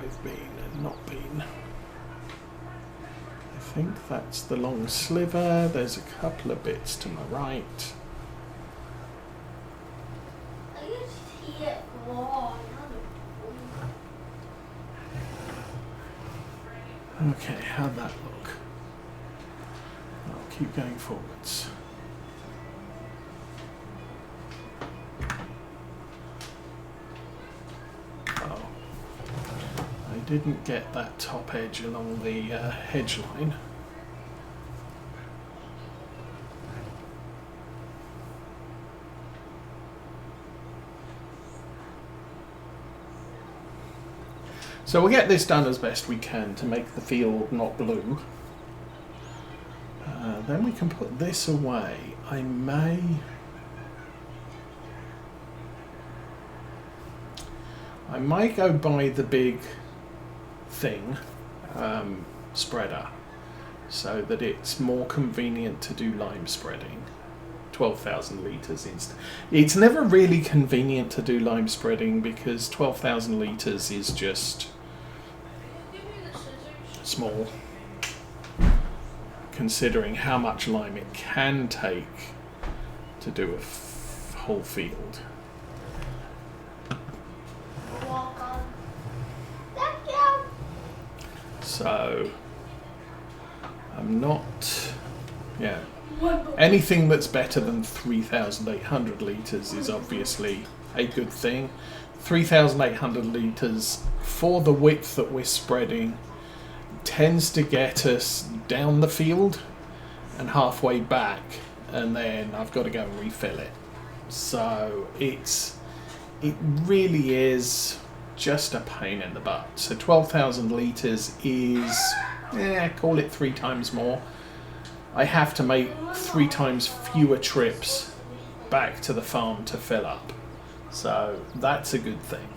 I've been and not been. I think that's the long sliver. There's a couple of bits to my right. Okay, how'd that look? I'll keep going forwards. Oh, I didn't get that top edge along the hedge line. So we'll get this done as best we can to make the field not blue. Then we can put this away. I might go buy the big thing, spreader, so that it's more convenient to do lime spreading. 12,000 litres instead. It's never really convenient to do lime spreading because 12,000 litres is just small, considering how much lime it can take to do a whole field. So I'm not, yeah. Anything that's better than 3,800 litres is obviously a good thing. 3,800 litres for the width that we're spreading tends to get us down the field and halfway back, and then I've got to go and refill it. So it really is just a pain in the butt. So 12,000 litres is, call it 3 times more. I have to make 3 times fewer trips back to the farm to fill up. So that's a good thing.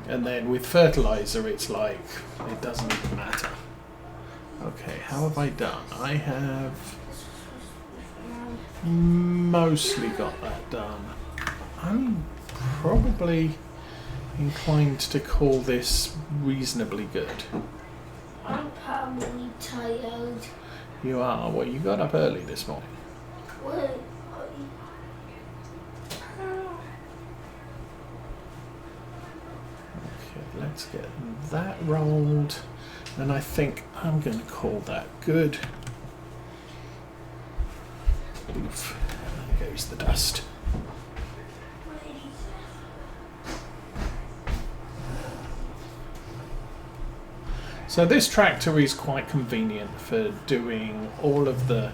And then with fertilizer, it's like, it doesn't even matter. Okay, how have I done? I have mostly got that done. I'm probably inclined to call this reasonably good. I'm probably tired. You are? Well, you got up early this morning. Wait. Okay, let's get that rolled. And I think I'm going to call that good. Oof, there goes the dust. So this tractor is quite convenient for doing all of the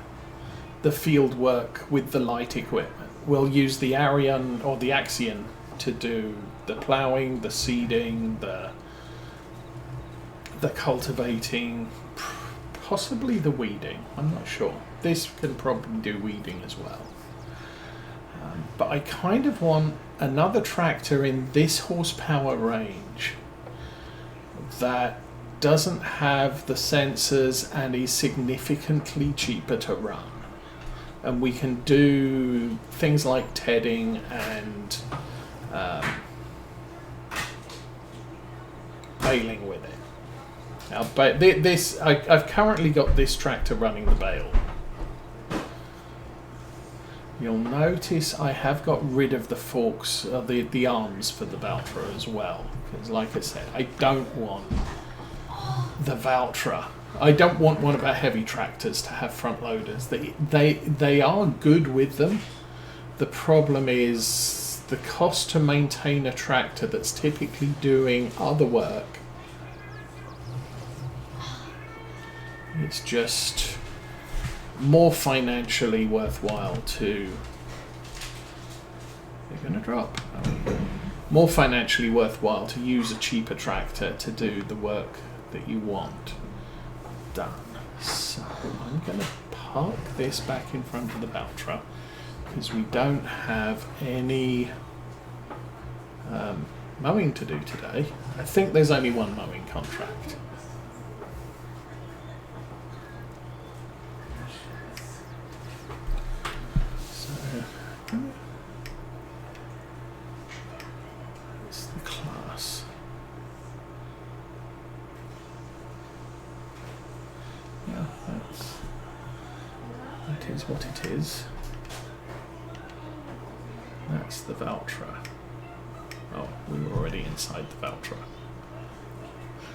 field work with the light equipment. We'll use the Arion or the Axion to do the ploughing, the seeding, the cultivating, possibly the weeding. I'm not sure. This can probably do weeding as well. But I kind of want another tractor in this horsepower range that doesn't have the sensors and is significantly cheaper to run. And we can do things like tedding and baling with it. Now, but I've currently got this tractor running the bale. You'll notice I have got rid of the forks, the arms for the Valtra as well. Because like I said, I don't want the Valtra. I don't want one of our heavy tractors to have front loaders. They are good with them. The problem is the cost to maintain a tractor that's typically doing other work. It's just more financially worthwhile to... They're going to drop. More financially worthwhile to use a cheaper tractor to do the work that you want done. So I'm going to park this back in front of the Valtra because we don't have any mowing to do today. I think there's only one mowing contract. So it's the class. is what it is. That's the Valtra. Oh, we were already inside the Valtra.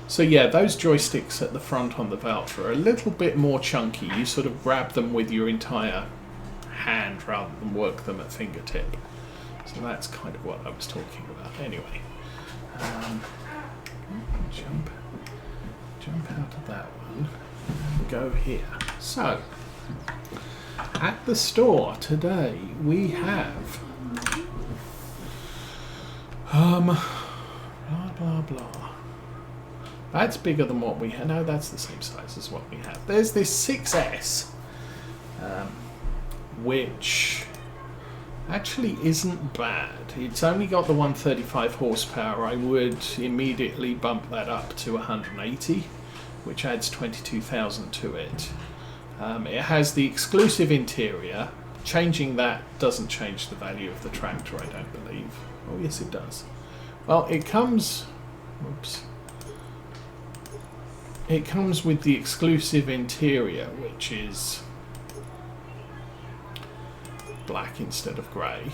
So yeah, those joysticks at the front on the Valtra are a little bit more chunky. You sort of grab them with your entire hand rather than work them at fingertip. So that's kind of what I was talking about. Anyway, jump out of that one and go here. So, at the store today we have blah blah blah. That's bigger than what we had. No, that's the same size as what we have. There's this 6S, which actually isn't bad. It's only got the 135 horsepower. I would immediately bump that up to 180, which adds 22,000 to it. It has the exclusive interior. Changing that doesn't change the value of the tractor, I don't believe. Oh yes, it does. Well, it comes... Oops. It comes with the exclusive interior, which is black instead of grey.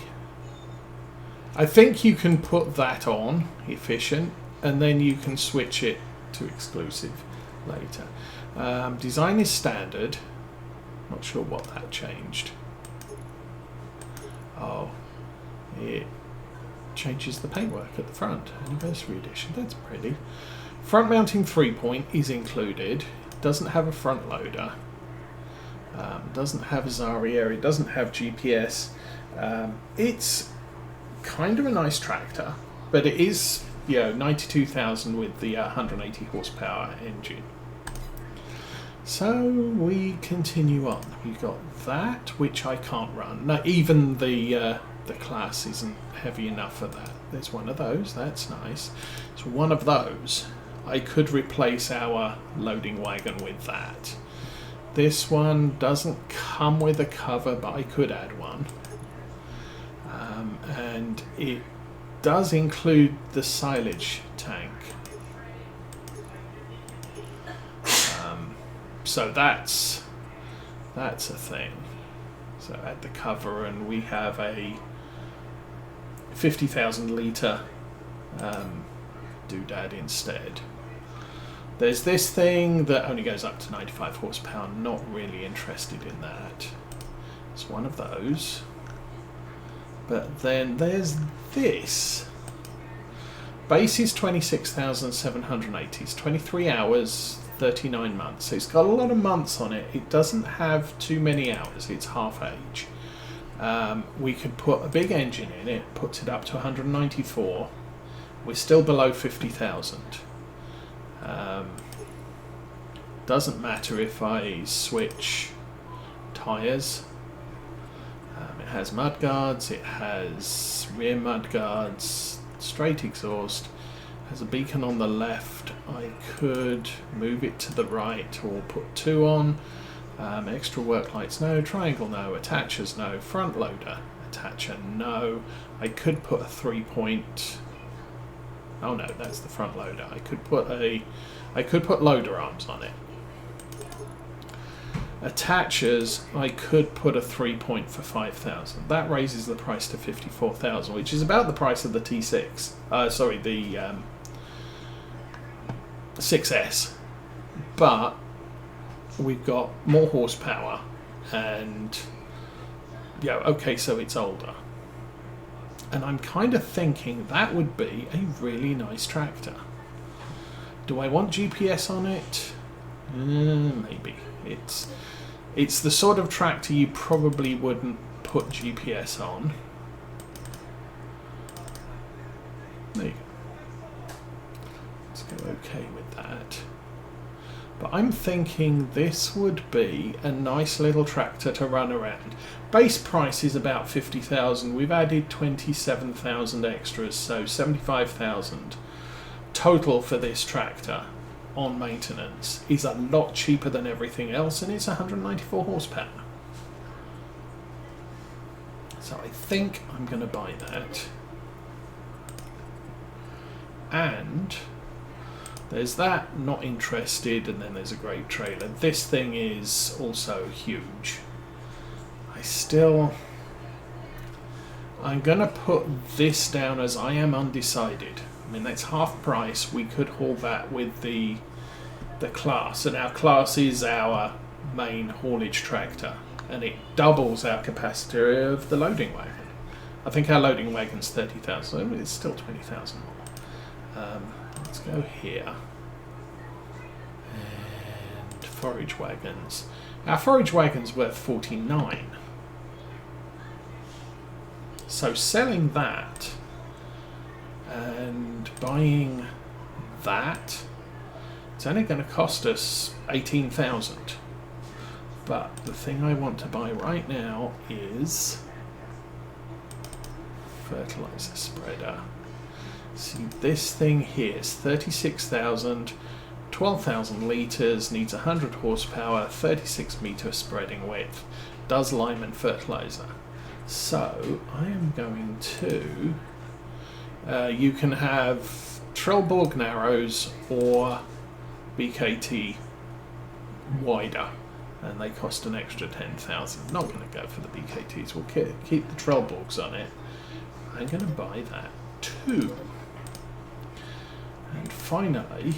I think you can put that on, efficient, and then you can switch it to exclusive later. Design is standard. Not sure what that changed. Oh, it changes the paintwork at the front. Anniversary edition, that's pretty. Front mounting 3-point is included. Doesn't have a front loader. Doesn't have a Zarya. It doesn't have GPS. It's kind of a nice tractor, but it is, 92,000 with the 180 horsepower engine. So we continue on. We've got that, which I can't run. No, even the class isn't heavy enough for that. There's one of those. That's nice. So one of those, I could replace our loading wagon with that. This one doesn't come with a cover, but I could add one. And it does include the silage tank. So that's a thing. So add the cover, and we have a 50,000 litre doodad instead. There's this thing that only goes up to 95 horsepower. Not really interested in that. It's one of those. But then there's this. Base is 26,780. It's 23 hours, 39 months. So it's got a lot of months on it. It doesn't have too many hours. It's half age. We could put a big engine in it, puts it up to 194. We're still below 50,000. Doesn't matter if I switch tyres. It has mudguards, it has rear mudguards, straight exhaust, has a beacon on the left. I could move it to the right or put 2 on. Extra work lights, no. Triangle, no. Attachers, no. Front loader, attacher, no. I could put a 3-point... Oh no, that's the front loader. I could put loader arms on it. Attachers, I could put a 3-point for 5,000. That raises the price to 54,000, which is about the price of the T6. Sorry, the 6S. But we've got more horsepower, and okay, so it's older. And I'm kind of thinking that would be a really nice tractor. Do I want GPS on it? Maybe. It's the sort of tractor you probably wouldn't put GPS on. There you go. Let's go okay with that. But I'm thinking this would be a nice little tractor to run around. Base price is about 50,000. We've added 27,000 extras, so 75,000. Total for this tractor on maintenance is a lot cheaper than everything else, and it's 194 horsepower. So I think I'm going to buy that. And there's that, not interested, and then there's a great trailer. This thing is also huge. I'm going to put this down as I am undecided. I mean, that's half price. We could haul that with the class, and our class is our main haulage tractor, and it doubles our capacity of the loading wagon. I think our loading wagon's 30,000. It's still 20,000 more. Let's go here. And forage wagons. Our forage wagon's worth 49. So selling that and buying that, it's only going to cost us 18,000. But the thing I want to buy right now is fertilizer spreader. See, this thing here is 36,000, 12,000 litres, needs 100 horsepower, 36 metre spreading width, does lime and fertilizer. So I am going to, you can have Trelleborg Narrows or BKT wider, and they cost an extra 10,000. Not going to go for the BKTs, we'll keep the Trelleborgs on it. I'm going to buy that too. And finally,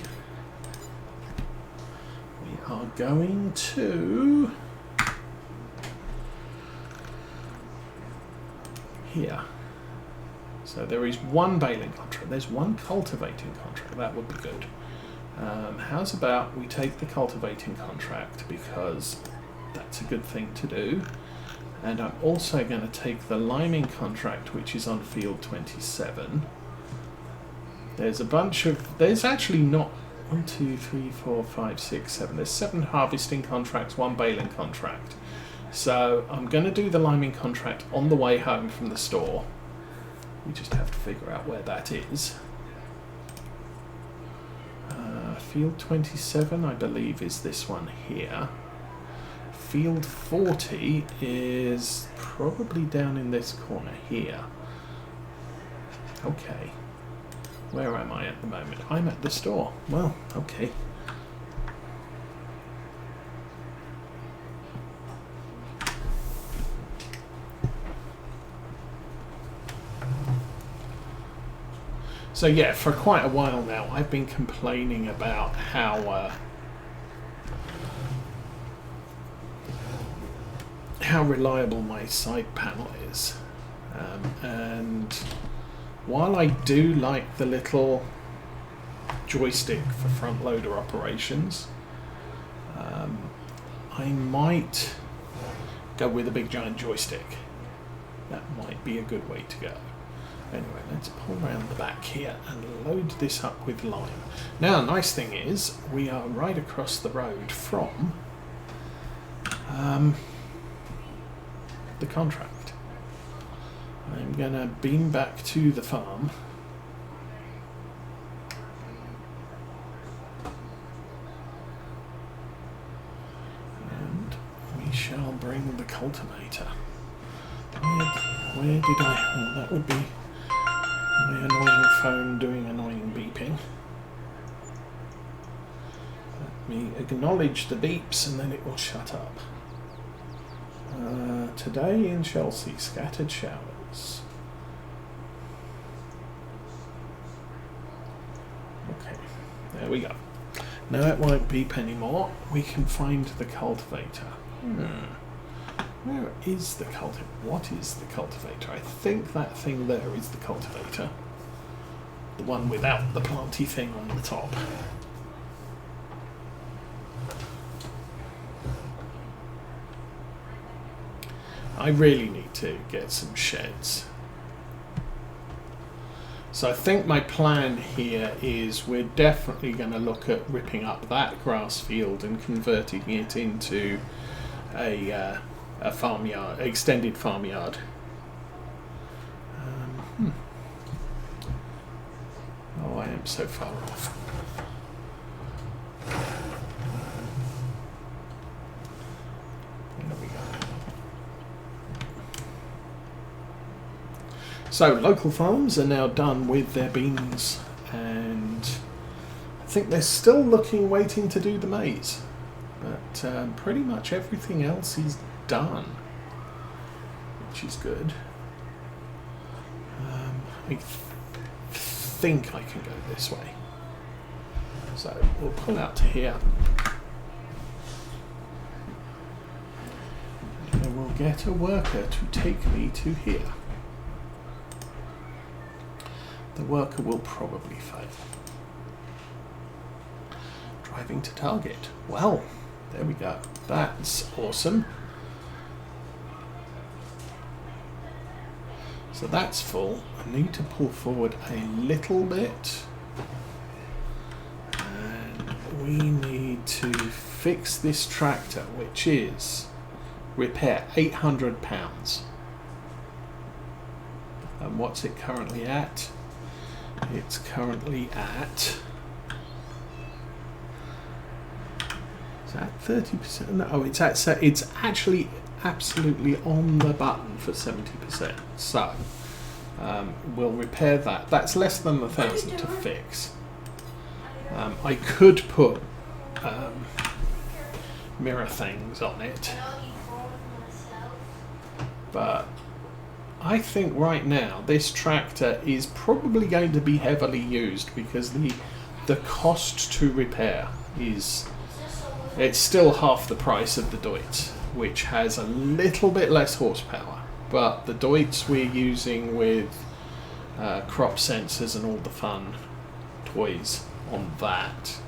we are going to here. So there is one baling contract, there's one cultivating contract, that would be good. How's about we take the cultivating contract, because that's a good thing to do. And I'm also going to take the liming contract, which is on field 27. There's a bunch of, there's actually not 1, 2, 3, 4, 5, 6, 7. There's 7 harvesting contracts, 1 baling contract. So I'm going to do the liming contract on the way home from the store. We just have to figure out where that is. Field 27, I believe, is this one here. Field 40 is probably down in this corner here. Okay. Where am I at the moment? I'm at the store. Well, okay. So yeah, for quite a while now, I've been complaining about how reliable my side panel is, and while I do like the little joystick for front loader operations, I might go with a big giant joystick. That might be a good way to go. Anyway, let's pull around the back here and load this up with lime. Now, nice thing is, we are right across the road from the contract. I'm going to beam back to the farm. And we shall bring the cultivator. Where did I... Oh, that would be my annoying phone doing annoying beeping. Let me acknowledge the beeps and then it will shut up. Today in Chelsea, scattered showers. Okay, there we go. Now it won't beep anymore. We can find the cultivator. Where is the cultivator? What is the cultivator? I think that thing there is the cultivator. The one without the planty thing on the top. I really need to get some sheds. So I think my plan here is we're definitely going to look at ripping up that grass field and converting it into a farmyard, extended farmyard. Oh, I am so far off. There we go. So local farms are now done with their beans, and I think they're still waiting to do the maize, but pretty much everything else is done. which is good. I think I can go this way. So we'll pull out to here. And I will get a worker to take me to here. The worker will probably fail. Driving to target. Well, there we go. That's awesome. So that's full. I need to pull forward a little bit. And we need to fix this tractor, which is repair £800. And what's it currently at? It's currently at... Is that 30%? No, it's actually absolutely on the button for 70%. So we'll repair that. That's less than 1,000 to fix. I could put mirror things on it, but I think right now this tractor is probably going to be heavily used because the cost to repair is, it's still half the price of the Deutz, which has a little bit less horsepower, but the Deutz we're using with crop sensors and all the fun toys on that.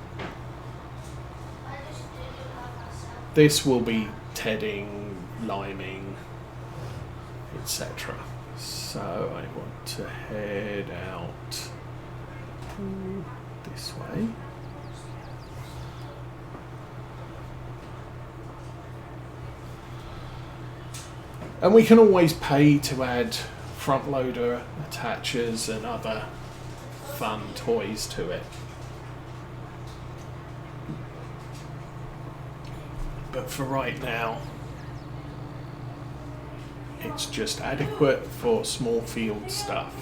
This will be tedding, liming, etc. So I want to head out this way. And we can always pay to add front loader attachers and other fun toys to it. But for right now, it's just adequate for small field stuff.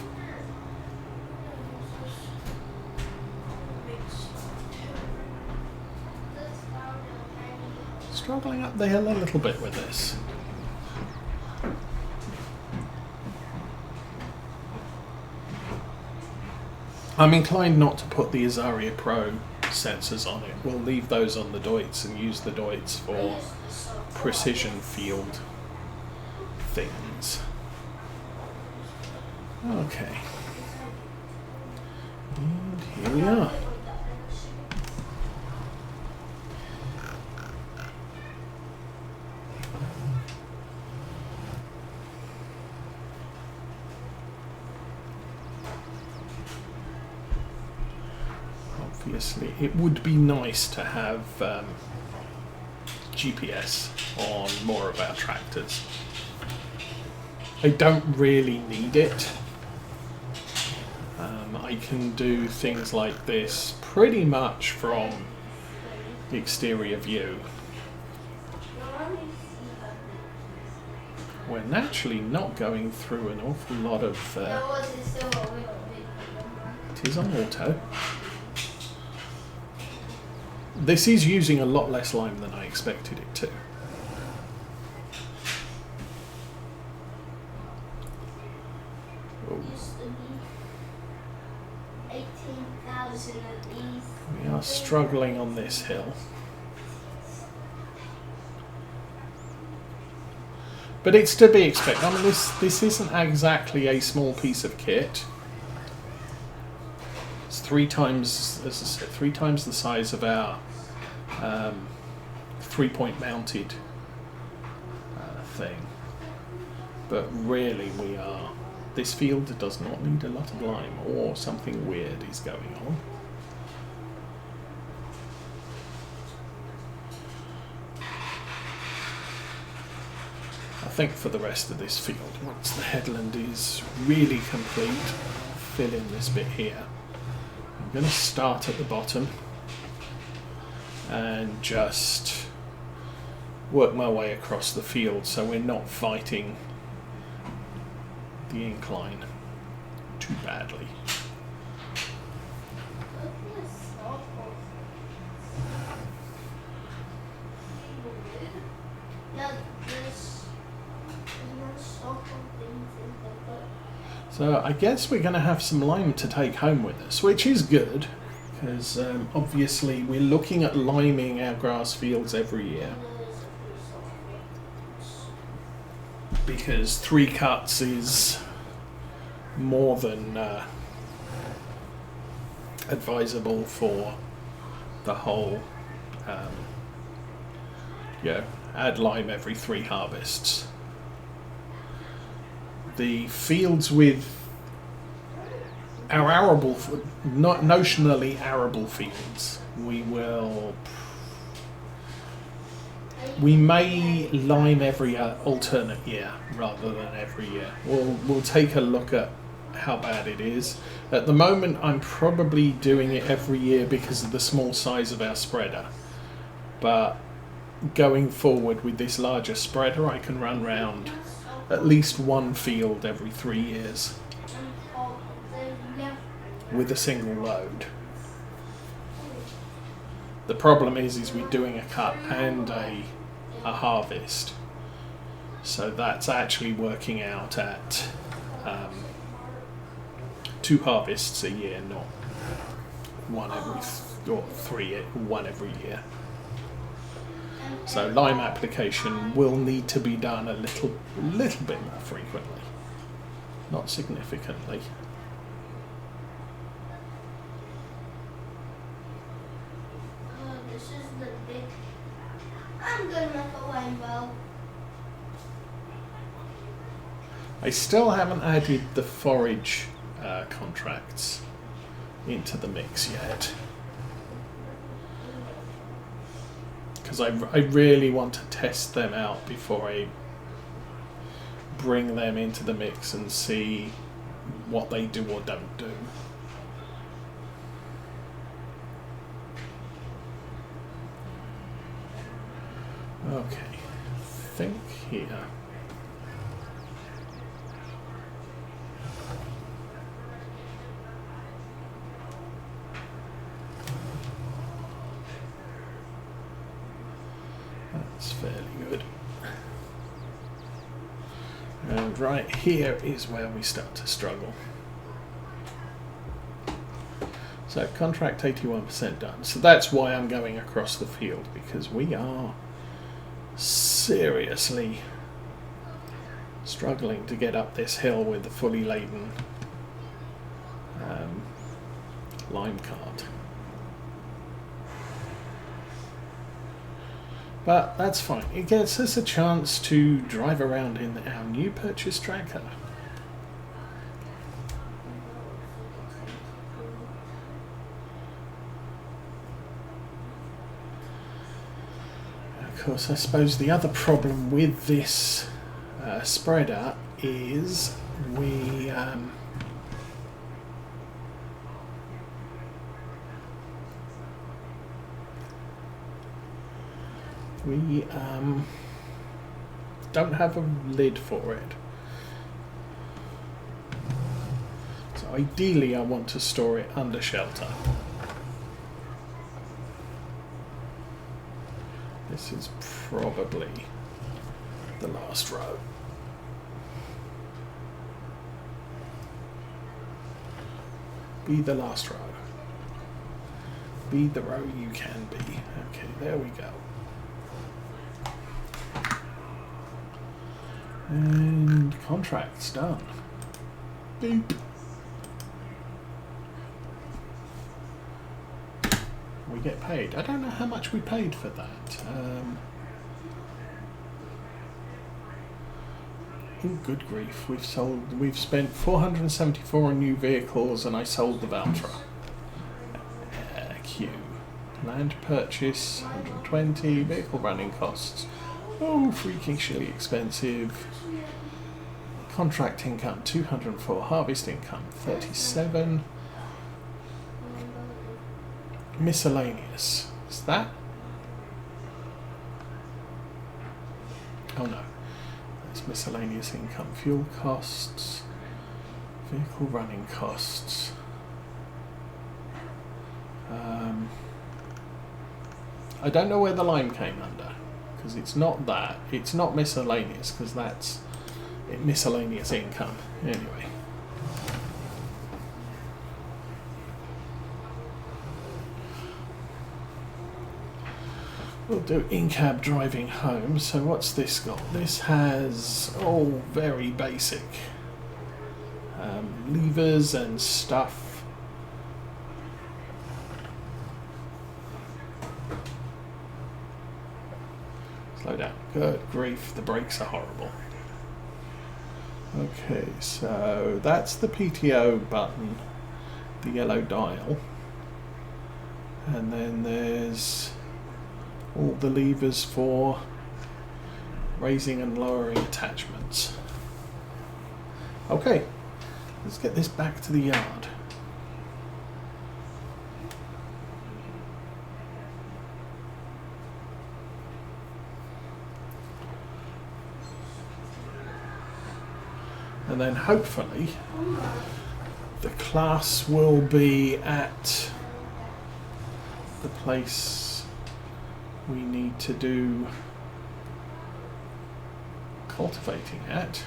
Struggling up the hill a little bit with this. I'm inclined not to put the Azaria Pro sensors on it. We'll leave those on the Deutz and use the Deutz for precision field things. Okay. And here we are. Obviously, it would be nice to have GPS on more of our tractors. I don't really need it. I can do things like this pretty much from the exterior view. We're naturally not going through an awful lot of... it is on auto. This is using a lot less lime than I expected it to. We are struggling on this hill. But it's to be expected. I mean, this isn't exactly a small piece of kit. It's 3 times, as I said, 3 times the size of our 3-point mounted thing. But really, this field does not need a lot of lime, or something weird is going on. I think for the rest of this field, once the headland is really complete, I'll fill in this bit here. I'm going to start at the bottom and just work my way across the field so we're not fighting the incline too badly. So I guess we're going to have some lime to take home with us, which is good, because obviously we're looking at liming our grass fields every year. Because 3 cuts is more than advisable for the whole, add lime every 3 harvests. The fields with our arable, not notionally arable fields, we may lime every alternate year rather than every year. We'll take a look at how bad it is. At the moment, I'm probably doing it every year because of the small size of our spreader. But going forward with this larger spreader, I can run round at least 1 field every 3 years with a single load. The problem is we're doing a cut and a harvest, so that's actually working out at 2 harvests a year, not one every year. So lime application will need to be done a little bit more frequently, not significantly. This is the big. I'm gonna make a rainbow. I still haven't added the forage contracts into the mix yet, because I really want to test them out before I bring them into the mix and see what they do or don't do. Okay, I think here. That's fairly good. And right here is where we start to struggle. So contract 81% done. So that's why I'm going across the field, because we are seriously struggling to get up this hill with the fully laden lime cart. But that's fine. It gets us a chance to drive around in our new purchase tracker. Of course, I suppose the other problem with this spreader is we don't have a lid for it. So ideally I want to store it under shelter. This is probably the last row. Be the last row. Be the row you can be. Okay, there we go. And contract's done. Boop. We get paid. I don't know how much we paid for that. Oh, good grief! We've spent 474 on new vehicles, and I sold the Valtra. Q. Land purchase 120. Vehicle running costs. Oh, freakishly expensive. Contract income 204. Harvest income 37. Miscellaneous. Is that? Oh no. That's miscellaneous income. Fuel costs. Vehicle running costs. I don't know where the lime came under, because it's not that. It's not miscellaneous, because that's miscellaneous income. Anyway. We'll do in-cab driving home. So what's this got? This has, oh, very basic levers and stuff. Slow down. Good grief, the brakes are horrible. Okay, so that's the PTO button, the yellow dial. And then there's all the levers for raising and lowering attachments. Okay, let's get this back to the yard. And then hopefully the class will be at the place we need to do cultivating at.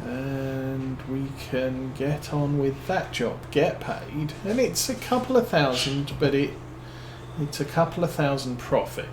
And we can get on with that job, get paid. And it's a couple of thousand, but it's a couple of thousand profit.